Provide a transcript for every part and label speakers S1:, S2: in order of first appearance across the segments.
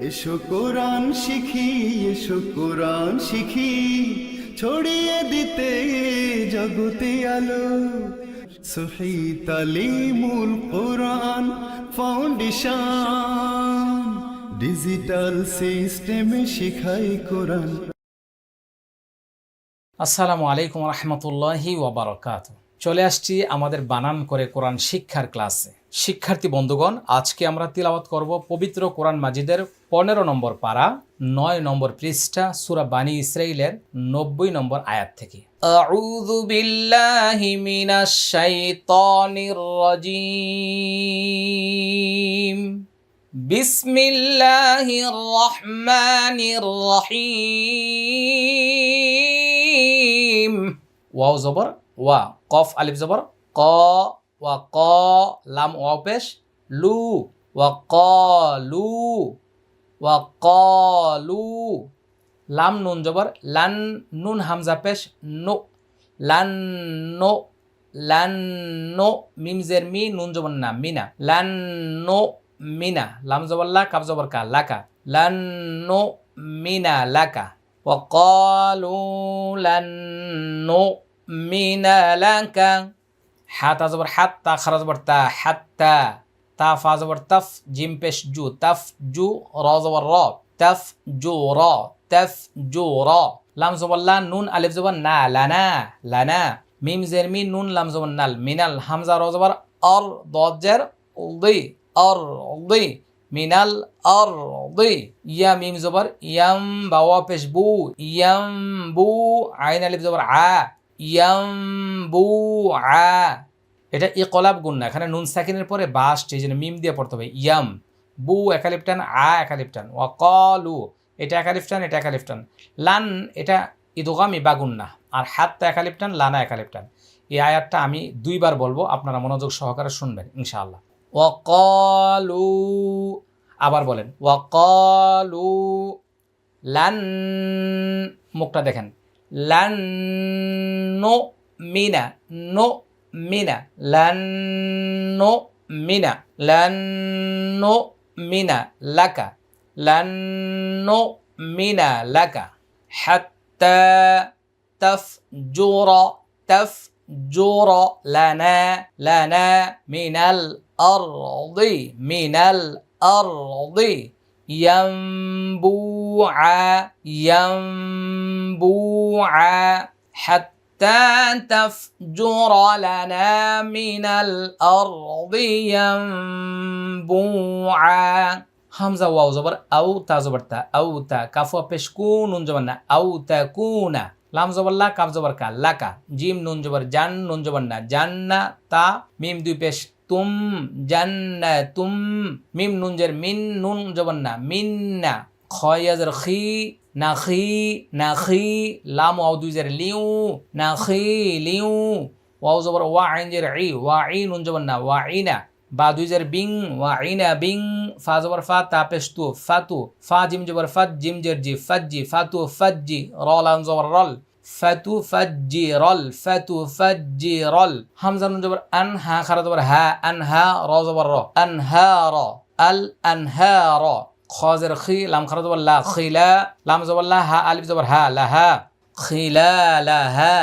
S1: এসো কোরআন শিখি, এসো কোরআন শিখি, ছড়িয়ে দিতে জগতে আলো। সহি তালিমুল কোরআন ফাউন্ডেশন, ডিজিটাল সিস্টেমে শিখাই কোরআন।
S2: আসসালামু আলাইকুম রহমতুল্লাহি ওয়াবারাকাতুহু। চলে আসছি আমাদের বানান করে কোরআন শিক্ষার ক্লাসে। শিক্ষার্থী বন্ধুগণ, আজকে আমরা তিলাওয়াত করব পবিত্র কোরআন মাজিদের 15 নম্বর পারা, 9 নম্বর পৃষ্ঠা, সূরা বানী ইসরাঈলের 90 নম্বর আয়াত থেকে। আউযু বিল্লাহি মিনাশ শাইতানির রাজীম। বিসমিল্লাহির রহমানির রহিম। ওয়াও জবর ওয়া, কফ আলিফ জবর ক, ওয়া ক, লাম ওয়াও পেশ লু, ওয়া ক্বালু, ওয়া ক্বালু। লাম নুন জবর লান, নুন হামজা পেশ নো, লান নো, লান নো। মিম জের মি, নুন জবর না, মিনা, লান নো মিনা। লাম জবর লা, কাফ জবর কা, লাকা, লান নো মিনা লাকা। وقالوا لن نؤمن لك। হা তা জবর হাত, তা খারা জবর তা, হাত্তা। তা ফা জবর তফ, জিম পেশ জু, তফ জু, র জবর র, তফ জু র, তফ জু র। লাম জবর লা, নুন আলিফ জবর না, লানা, লানা। মিম জের মি, নুন লাম জবর নাল, মিনাল। হামজা র জবর অর, দদ জের উদি, অর উদি, মিনাল আরদি। ইয়া মিম জবর ইয়াম, বাওয়া পেশ বু, ইয়াম বু। আইন আলিফ জবর আ, ইয়াম বু আ। এটা ইকলাব গুন্না, এখানে নুন সাকিনের পরে বা আসছে, এই জন্য মিম দিয়ে পড়তে হবে। ইয়াম বু একালিফ টান, আ একালিফ টান। ওয়াকালু এটা একালিফ টান, এটা একালিফ টান। লান এটা ইদগামি বা গুন্না, আর হাত্তা একালিফ টান, লানা একালিফ টান। এই আয়াতটা আমি 2 বার বলবো, আপনারা মনোযোগ সহকারে শুনবেন ইনশাআল্লাহ। ওয়াকালু, আবার বলেন ওয়াকালু লান, মুখটা দেখেন, লান নো মিনা, নো মিনা, লান নো মিনা, লান নো মিনা লাকা, লান নো মিনা লাকা হাত্তা তাফজুরা, তাফজুর লানা, লানা মিনাল আরদি, মিনাল আরদি। ইয়ামবুআ, ইয়ামবুআ হাত্তা তাফজুরা লানা মিনাল আরদি ইয়ামবুআ। হামজা ওয়াও জবর আউ, তা জবর তা, আউ তা। কাফা পেশ কু, নুন জবর না, আউ তা কুনা। লাম জবর লা, কাফ জবর কা, লাকা। জিম নুন জবর জান, নুন জবর না, জান্না। তা মিম 2 পেশ তুম, জান্নাতুম। মিম নুন জের মিন, নুন জবর না, মিন্না। খয়া জের খি, নাখি, নাখি। লাম ওয়াও 2 জের লিউ, নাখি লিউ। ওয়াও জবর ওয়া, আইন জের ই, ওয়া ই, নুন জবর না, ওয়া ইনা। বা 2 জের বিং, ওয়া ইনা বিং। ফা জবর ফা, তা পেশ তু, ফাতু। ফা জিম জবর ফাত, জিম জের জি, ফাজ্জি, ফাতু ফাজ্জি। র লাম জবর রল, ফাতু ফাজ্জিরল, ফাতু ফাজ্জিরল। হামজা নুন জবর আন, হা খারা জবর হা, আনহা। র জবর র, আনহার, আল আনহার। খ জের খি, লাম খারা জবর লা, খিলা। লাম জবর লা, হা আলিফ জবর হা, লাহা, খিলালাহা,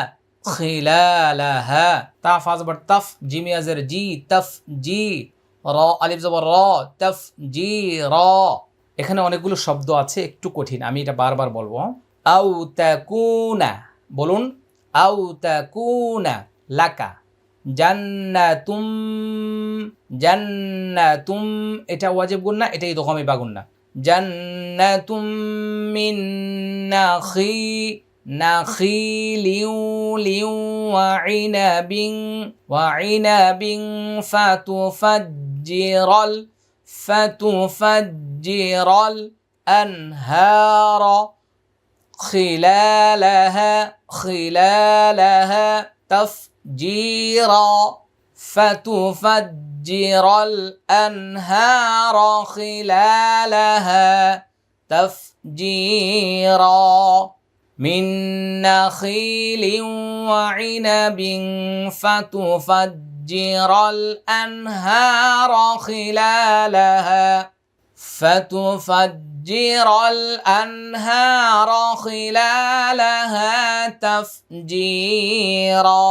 S2: খিলালাহা। তা ফা জবর তফ, জিম ইয়াজের জি, তফ জি। র আলিফ জবর র, তফ জি র। এখানে অনেকগুলো শব্দ আছে, একটু কঠিন, আমি এটা বারবার বলবো। আউ তাকুনা, বলুন আউ তাকুনা লাকা জান্নাতুম, জান্নাতুম। এটা ওয়াজিব গুন্না, এটা ইদগামি বা গুন্না। জান্নাতুম মিন নাখি, নাখিলিউ, লিউ ওয়া ইনাবিন, ওয়া ইনাবিন। ফাতুফাজ্জিরাল, ফাতুফাজ্জিরাল আনহারা خلالها، خلالها تفجيرا. فتفجر الأنهار خلالها تفجيرا. من نخيل وعنب فتفجر الأنهار خلالها، فتفجر الأنهار خلالها تفجيرا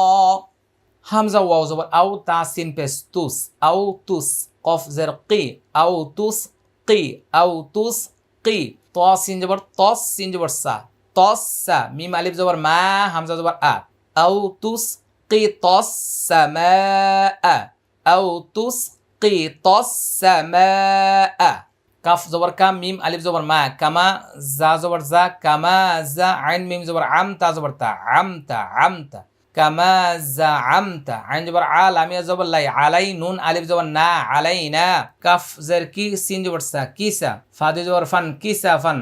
S2: হামজা ওয়াও জবর আও তা সিন পেশ তুস আও তুস কফ জের কি আও তুস কি আও তুস কি ত সিন জবর তস সিন জবর সা তস সা মিম আলিফ জবর মা হামজা জবর আ আও তুস কি তস সামা আও তুস কি তস সামা কাফ জবর কাম মিম আলিফ জবর মা কামা জা জবর জা কামা জা আইন মিম জবর আম তা জবর তা আমতা আমতা কামা জা আমতা আইন জবর আ লামিয়া জবর লাই আলাই নুন আলিফ জবর না আলাইনা কাফ জের কি সিন জবর সা কিসা ফাদি জবর ফান কিসা ফান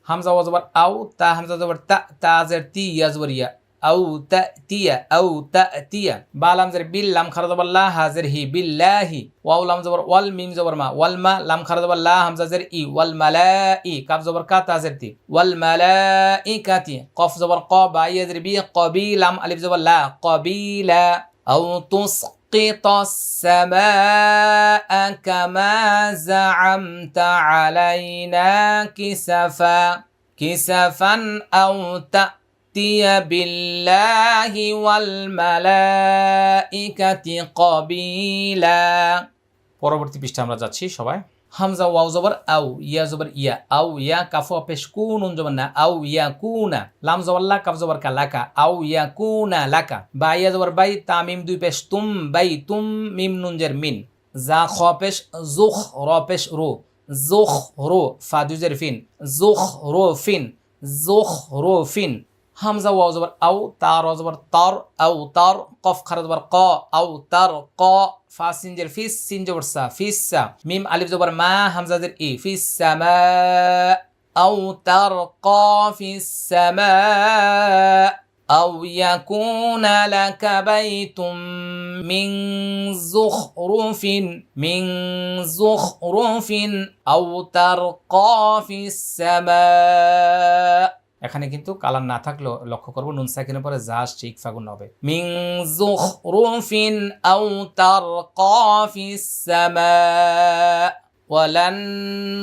S2: হামজা ওয়া জবর আও তা হামজা জবর তা তা জের তি ইয়া জবর ইয়া আও তাতিয়া আও তাতিয়া বা লাম জের বিল লাম খারা জবর লা হাজের হি বিল্লাহি ওয়াও লাম জবর ওয়াল মিম জবর মা ওয়াল মা লাম খারা জবর লা হামজা জের ই ওয়াল মালাই কাফ জবর কা তা জের তি ওয়াল মালাইকাতি কফ জবর ক বা ইয়া জের বি কবি লাম আলিফ জবর লা কবিলা আও تسقط السماء كما زعمت علينا كسفا كسفا أو تأتي بالله والملائكة قبيلا পরবর্তী পৃষ্ঠা আমরা যাচ্ছি সবাই হামজা ওয়াও জবর আও ইয়া জবর ইয়া আও ইয়া কাফু পেশ কুনুন জবর না আও ইয়া কুনা লাম জবর লা কাফ জবর কা লাকা আও ইয়া কুনা লাকা বা ইয়া জবর বাই তা মিম দুই পেশ তুম বাই তুম মিম নুন জের মিন জা খ পেশ জুখ র পেশ রু জুখ রু ফা দুই জের ফিন জুখ রু ফিন জুখ রু ফিন হামজা ওয়াও জবর আও তা র জবর তার আও তার কফ খারা জবর ক আও তার ক ফা সিন জের ফিস সিন জবর সা ফিস সা মিম আলিফ জবর মা হামজা জের ই ফিস সামা আও তার ক ফিস সামা আও ইয়াকুনা লাকা বাইতুম মিন যুখরুফিন আও তার ক ফিস সামা এখানে কিন্তু কালাম না থাকলেও লক্ষ্য করব নুন সাকিনের পরে যা আসছে ইকফা গুণ হবে মিন যুখরুফিন আও তারকা ফিস সামা ওয়ালান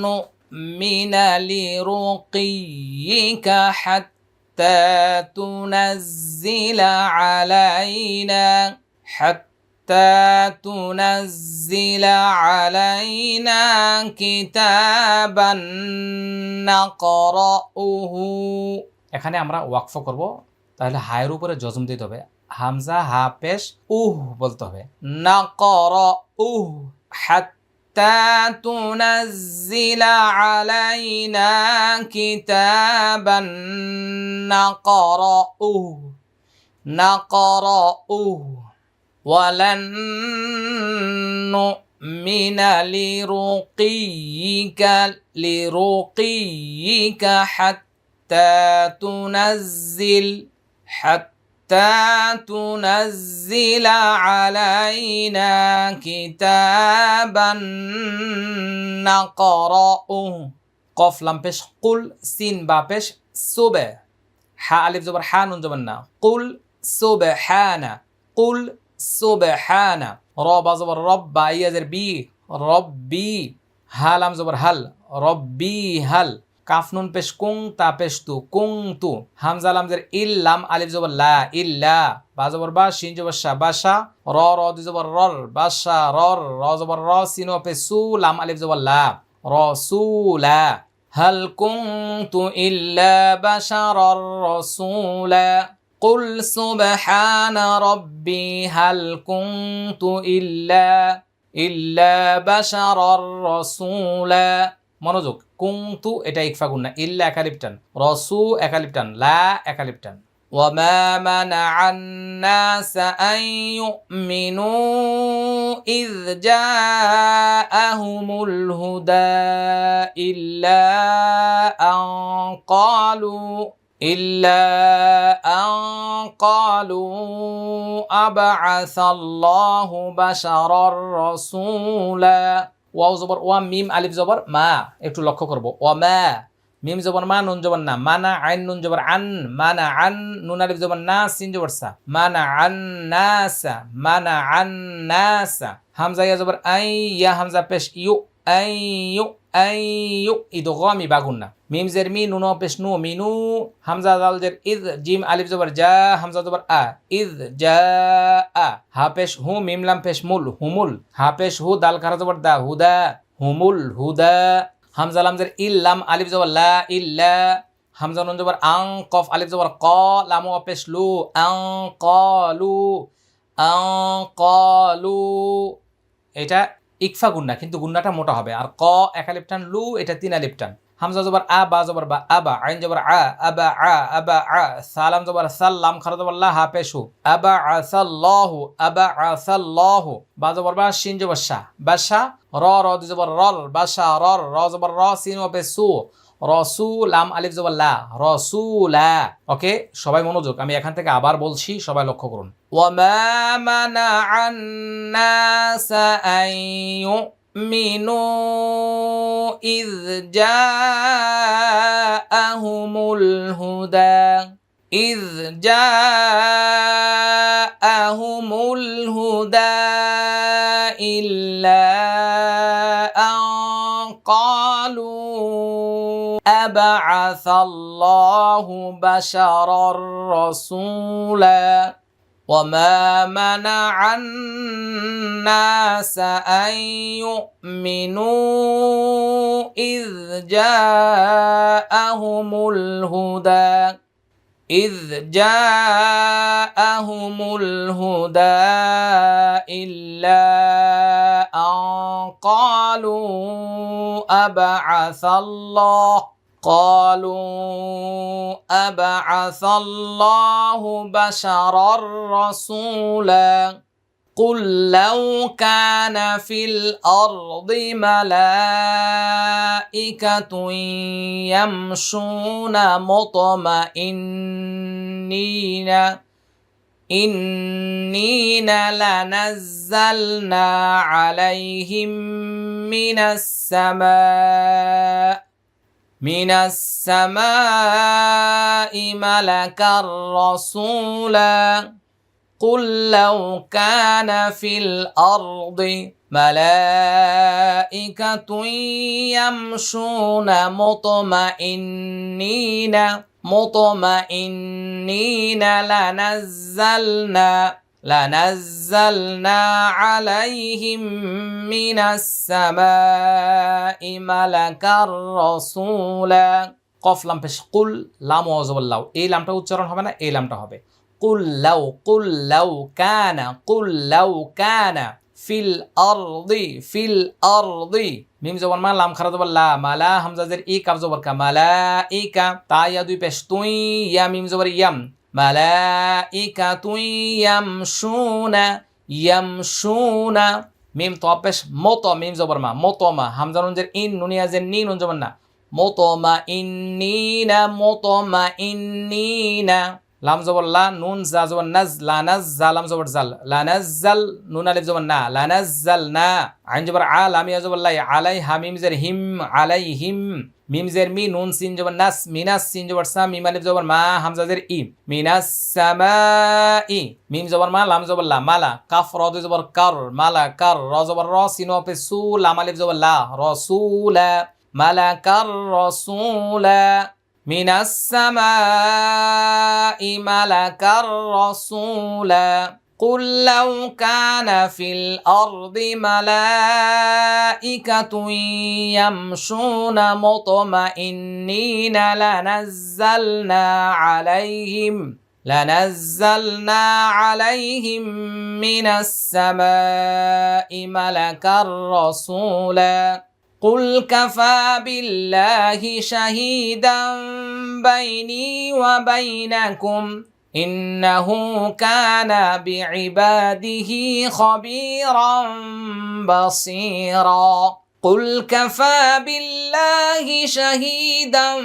S2: নুমিনা লিরুকিয়িকা হাত্তা তুনাজ্জিলা আলাইনা تنزل علينا كتابا نقرأه এখানে আমরা ওয়াকফ করব তাহলে হায়ের উপরে জজম দিতে হবে হামজা হা পেশ বলতে হবে নাকরাউ হাত্তা তুনাজ্জিলা আলাইনা কিতাবান নাকরাউ ولن نؤمن لرقيك حتى تنزل علينا كتابا نقرأه قف لام পেশ قل سين با পেশ সুবে হা আলিফ জবর হা নুন জবর না قل سبحانه قل সুবহানা র বা জবর রব বা ইয়া জের বি রব্বি হা লাম জবর হাল রব্বি হাল কাফ নুন পেশ কুং তা পেশ তু কুং তু হামজা লাম জের ইল লাম আলিফ জবর লা ইল্লা বা জবর বা শিন জবর শা বাশা র র দুই জবর রর বাশা রর র জবর র সিন ও পেশ সু লাম আলিফ জবর লা রাসূলা হাল কুনতু ইল্লা বাশারার রাসূলা قل سبحان ربي هل كنت إلا بشرا رسولا মনোযোগ কুনতু এটা ইকফা গুণ না ইল্লা একালিপটান রসু একালিপটান লা একালিপটান وما منع الناس أن يؤمنوا إذ جاءهم الهدى إلا أن قالوا أبعث الله بشرا رسولا ওয়াও জবর ওয়া মিম আলিফ জবর মা একটু লক্ষ্য করব ওয়া মা মিম জবর মা নুন জবর না মানা আইন নুন জবর আন মানা আন নুন আলিফ জবর না সিন জবর সা মানা আন নাসা হামজা ইয়া জবর আই ইয়া হামজা পেশ ইউ আইয়ু আইয়ু ইদগামি বাগুন্না মিম জের মি নুন পেশ নু মিনু হামজা দাল জের ইদ জিম আলিফ জবর জা হামজা জবর আ ইদ জা আ হা পেশ হু মিম লাম পেশ মুল হুমুল হা পেশ হু দাল খারা জবর দা হুদা হুমুল হুদা হামজা লাম জের ইল লাম আলিফ জবর লা ইল্লা হামজা নুন জবর আং কফ আলিফ জবর ক লাম ওয়া পেশ লু আং কলু আং কলু এটা ইকফা গুন্না কিন্তু গুন্নাটা মোটা হবে আর ক এক আলিফ টান লু এটা তিন আলিফ টান হামজা জবর আ বা জবর বা আবা আইন জবর আবা আ সালাম জবর সাল্লাম খারা জবর লা হা পেশু আবা আসাল্লাহু আবা আসাল্লাহু বা জবর বা শিন জবর শা বাশা র র জবর রর বাশা রর র জবর র সিন ও পেশু রসুলাম আলিফ জবর লা রসুলা ওকে সবাই মনোযোগ আমি এখান থেকে আবার বলছি সবাই লক্ষ্য করুন ওয়ামা মানাআন নাস আন ইউমিনু ইয জাআহুমুল হুদা ইয জাআহুমুল হুদা ইল্লা আন ক্বালু أبعث الله بشرا رسولا وما منع الناس أن يؤمنوا إذ جاءهم الهدى إلا أن قالوا أبعث الله بشرا رسولا قل لو كان في الأرض ملائكة يمشون مطمئنين لنزلنا عليهم من السماء ملكا رسولا قل لو كان في الأرض ملائكة يمشون مطمئنين لنزلنا عليهم من السماء ملكا رسولا কফ লাম পেশ কুল লাম ওয়াজবল্লাহ এই লামটা উচ্চারণ হবে না এই লামটা হবে কুল লাউ কানা ফিল আরদি মিম জবর মা লাম খারা জবর লা মালা হামজা জের ই কাফ জবর কা মালাইকা তা ইয়া দুই পেশ তুই ইয়া মিম জবর ইয়াম মালাইকাতুন ইয়ামশুনা মিম তো পেশ মত মিম জবর মা মতমা হামজা নুন জের ইন নুনিয়া জের নি নুন জবর না মুতমাইন্নিনা লাম জবর লা নুন জা জবর নাজ লা নাজ জালাম জবর জাল লা নাজাল নুন আলিফ জবর না লা নাজালনা আইন জবর আ লাম ইয়া জবর লাই আলাই হামিম জের হিম আলাইহিম মিম জের মি নুন সিন জবর নাস মিনাস সিন জবর সা মিম আলিফ জবর মা হামজা জের ই মিনাস সামাই মিম জবর মা লাম জবর লা মালা কাফ র জবর কার মালা কার র জবর র সিন ও পে সু লাম আলিফ জবর লা রাসূলা মালাকার রাসূলা মিনাস সামাই মালাকার রাসূলা قل لو كان في الأرض ملائكة يمشون مطمئنين لنزلنا عليهم من السماء ملكا رسولا قل كفى بالله شهيدا بيني وبينكم إنه كان بعباده خبيرا بصيرا قل كفى بالله شهيدا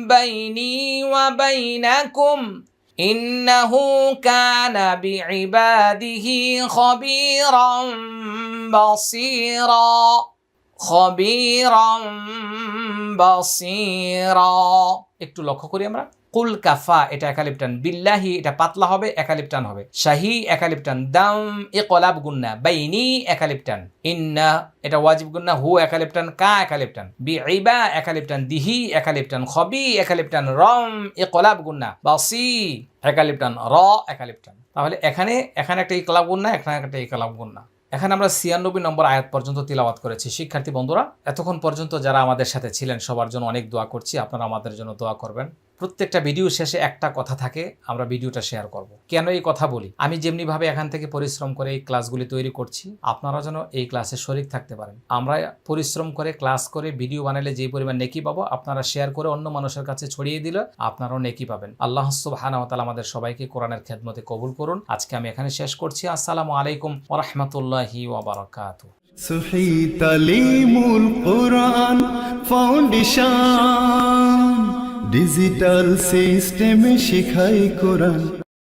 S2: بيني وبينكم إنه كان بعباده خبيرا بصيرا খবীরাম বাসীরা। একটু লক্ষ্য করি আমরা, কুল কাফা এটা একালিফ টান, বিল্লাহি এটা পাতলা হবে একালিফ টান হবে, শাহি একালিফ টান, দাম ইকলাব গুন্না, বাইনি একালিফ টান, ইন্না এটা ওয়াজিব গুন্না, হু একালিফ টান, কা একালিফ টান, বিইবা একালিফ টান, দিহি একালিফ টান, খবি একালিফ টান, রম ইকলাব গুন্না, বাসি একালিফ টান, র একালিফ টান। তাহলে এখানে একটা ইকলাব গুন্না, এখানে একটা ইকলাব গুন্না। এখানে আমরা 96 নম্বর আয়াত পর্যন্ত তিলাওয়াত করেছি। শিক্ষার্থী বন্ধুরা, এতক্ষণ পর্যন্ত যারা আমাদের সাথে ছিলেন সবার জন্য অনেক দোয়া করছি, আপনারা আমাদের জন্য দোয়া করবেন। প্রত্যেকটা ভিডিও শেষে একটা কথা থাকে, আমরা ভিডিওটা শেয়ার করব। কেন এই কথা বলি? আমি যেমনিভাবে এখান থেকে পরিশ্রম করে এই ক্লাসগুলি তৈরি করছি, আপনারা যেন এই ক্লাসে শরিক থাকতে পারেন। আমরা পরিশ্রম করে ক্লাস করে ভিডিও বানালে যে পরিমাণ নেকি পাবো, আপনারা শেয়ার করে অন্য মানুষের কাছে ছড়িয়ে দিলে আপনারাও নেকি পাবেন। আল্লাহ সুবহানাহু ওয়া তাআলা আমাদের সবাইকে কোরআনের খেদমতে কবুল করুন। আজকে আমি এখানে শেষ করছি। আসসালামু আলাইকুম ওয়া রাহমাতুল্লাহি ওয়া বারাকাতুহু।
S1: সহি তালিমুল কোরআন ফাউন্ডেশন, ডিজিটাল সিস্টেমে শেখায় কোরআন।